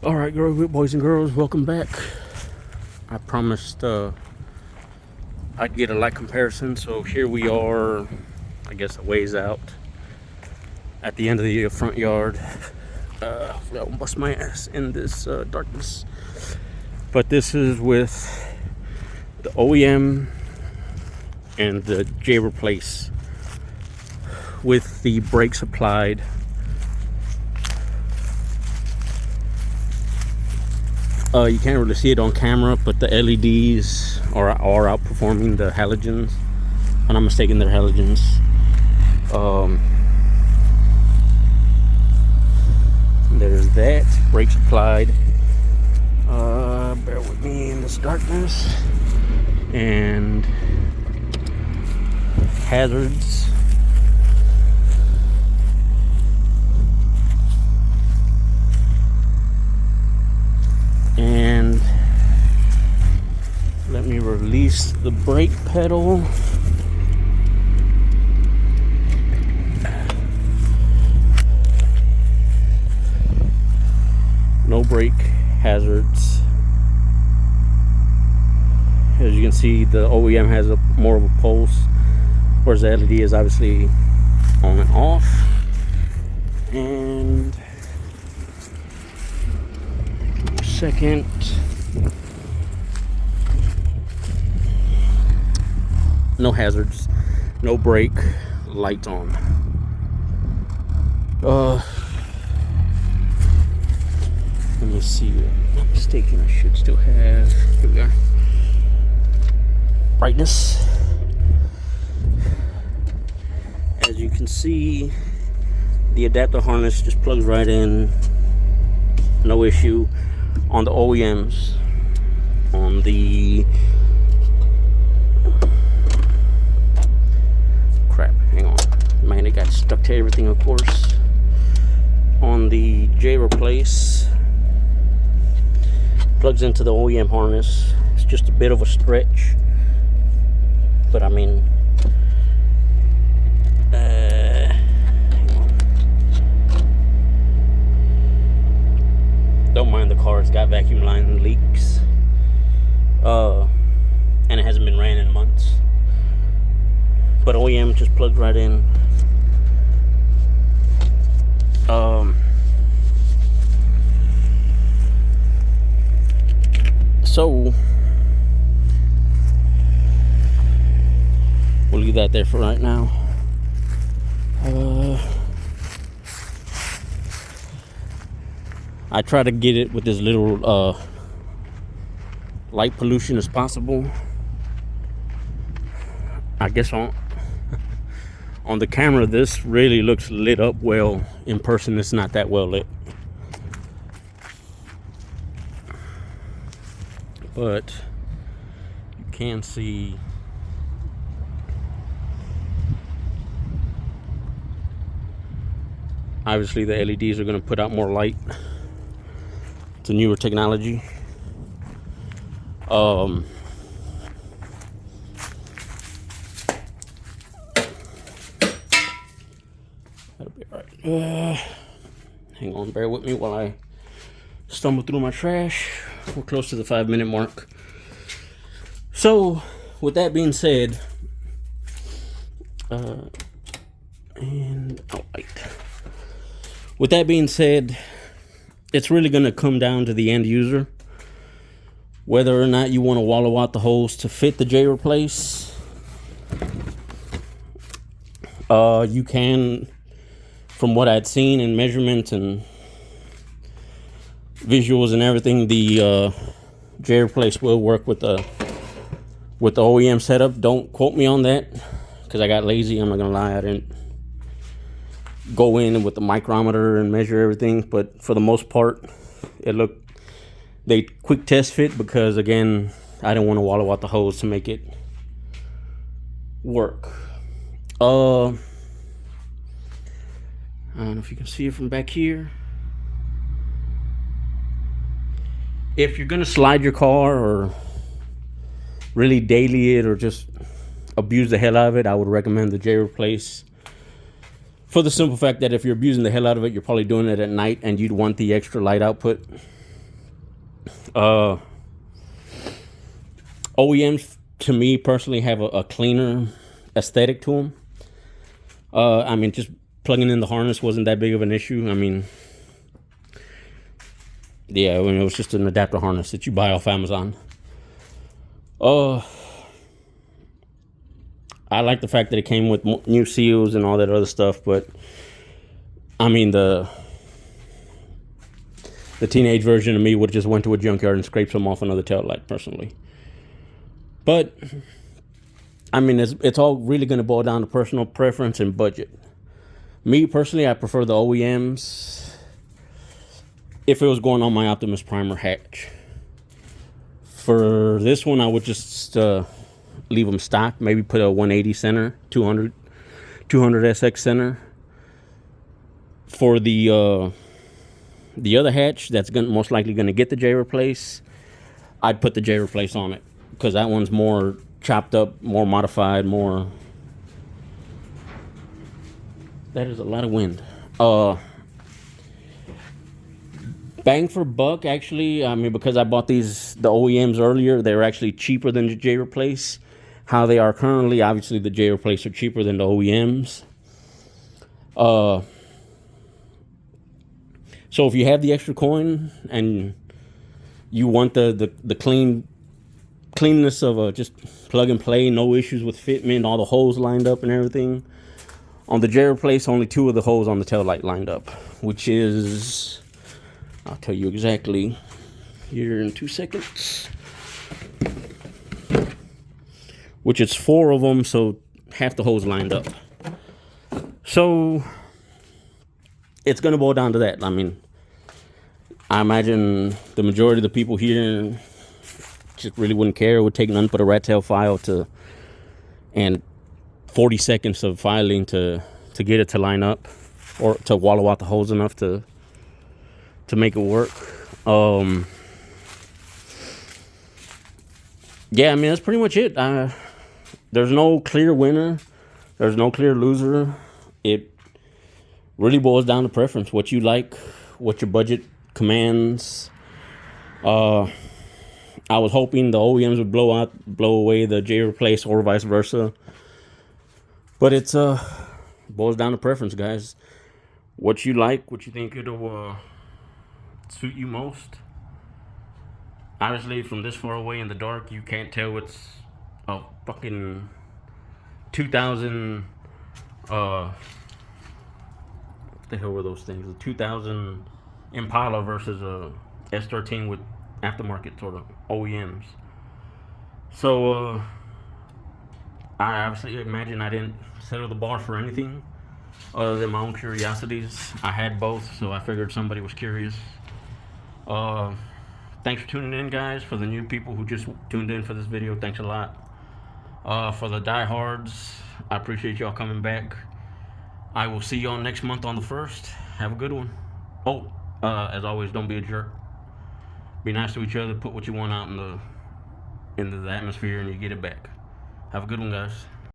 All right, boys and girls, welcome back. I promised I'd get a light comparison, so here we are, I guess a ways out at the end of the front yard. Hopefully I won't bust my ass in this darkness. But this is with the OEM and the J replace with the brakes applied. You can't really see it on camera, but the LEDs are outperforming the halogens. If I'm not mistaken, they're halogens. There's that. Brakes applied. Bear with me in this darkness. And hazards. And let me release the brake pedal. No brake hazards. As you can see, the OEM has more of a pulse, whereas the LED is obviously on and off. And second, no hazards, no brake, lights on. Let me see. If I'm not mistaken, I should still have. Here we are. Brightness. As you can see, the adapter harness just plugs right in. No issue. On the OEMs, on the crap, hang on, man, it got stuck to everything, of course. On the J replace, plugs into the OEM harness. It's just a bit of a stretch, but I mean, don't mind the car, it's got vacuum line leaks. And it hasn't been ran in months. But OEM just plugged right in. So we'll leave that there for right now. I try to get it with as little light pollution as possible. I guess on the camera this really looks lit up well. In person it's not that well lit. But you can see obviously the LEDs are going to put out more light. It's a newer technology. That'll be alright. Hang on, bear with me while I stumble through my trash. We're close to the 5-minute mark. So, with that being said, with that being said, it's really going to come down to the end user, whether or not you want to wallow out the holes to fit the J replace. You can, from what I'd seen in measurements and visuals and everything, the J replace will work with the OEM setup. Don't quote me on that because I got lazy. I'm not gonna lie, I didn't go in with the micrometer and measure everything, but for the most part they quick test fit because again I didn't want to wallow out the hose to make it work. I don't know if you can see it from back here. If you're gonna slide your car or really daily it or just abuse the hell out of it, I would recommend the J replace. For the simple fact that if you're abusing the hell out of it, you're probably doing it at night and you'd want the extra light output. Uh, OEMs, to me personally, have a cleaner aesthetic to them. I mean, just plugging in the harness wasn't that big of an issue. I mean, yeah, when it was just an adapter harness that you buy off Amazon. I like the fact that it came with new seals and all that other stuff, but I mean the teenage version of me would have just went to a junkyard and scraped some off another tail light personally. But I mean, it's all really going to boil down to personal preference and budget. Me personally, I prefer the OEMs if it was going on my Optimus Primer hatch. For this one, I would just leave them stock. Maybe put a 180 center, 200 SX center. For the other hatch that's most likely going to get the J replace, I'd put the J replace on it because that one's more chopped up, more modified, more. That is a lot of wind. Bang for buck, actually. I mean, because I bought the OEMs earlier, they were actually cheaper than the J replace. How they are currently, obviously the J replace are cheaper than the OEMs. So if you have the extra coin and you want the cleanness of just plug and play, no issues with fitment, all the holes lined up and everything. On the J replace, only 2 of the holes on the tail light lined up, which is, I'll tell you exactly here in 2 seconds. Which is 4 of them, so half the holes lined up. So it's going to boil down to that. I mean, I imagine the majority of the people here just really wouldn't care. It would take nothing but a rat tail file and 40 seconds of filing to get it to line up or to wallow out the holes enough to make it work. Yeah, I mean, that's pretty much it. There's no clear winner. There's no clear loser. It really boils down to preference, what you like, what your budget commands. I was hoping the OEMs would blow away the J replace or vice versa. But it's boils down to preference, guys. What you like, what you think it'll suit you most. Honestly, from this far away in the dark, you can't tell it's a fucking 2000. What the hell were those things? A 2000 Impala versus a S13 with aftermarket sort of OEMs. So I obviously imagine I didn't settle the bar for anything other than my own curiosities. I had both, so I figured somebody was curious. Thanks for tuning in, guys. For the new people who just tuned in for this video, thanks a lot. For the diehards, I appreciate y'all coming back. I will see y'all next month on the 1st. Have a good one. Oh, as always, don't be a jerk. Be nice to each other. Put what you want out into the atmosphere, and you get it back. Have a good one, guys.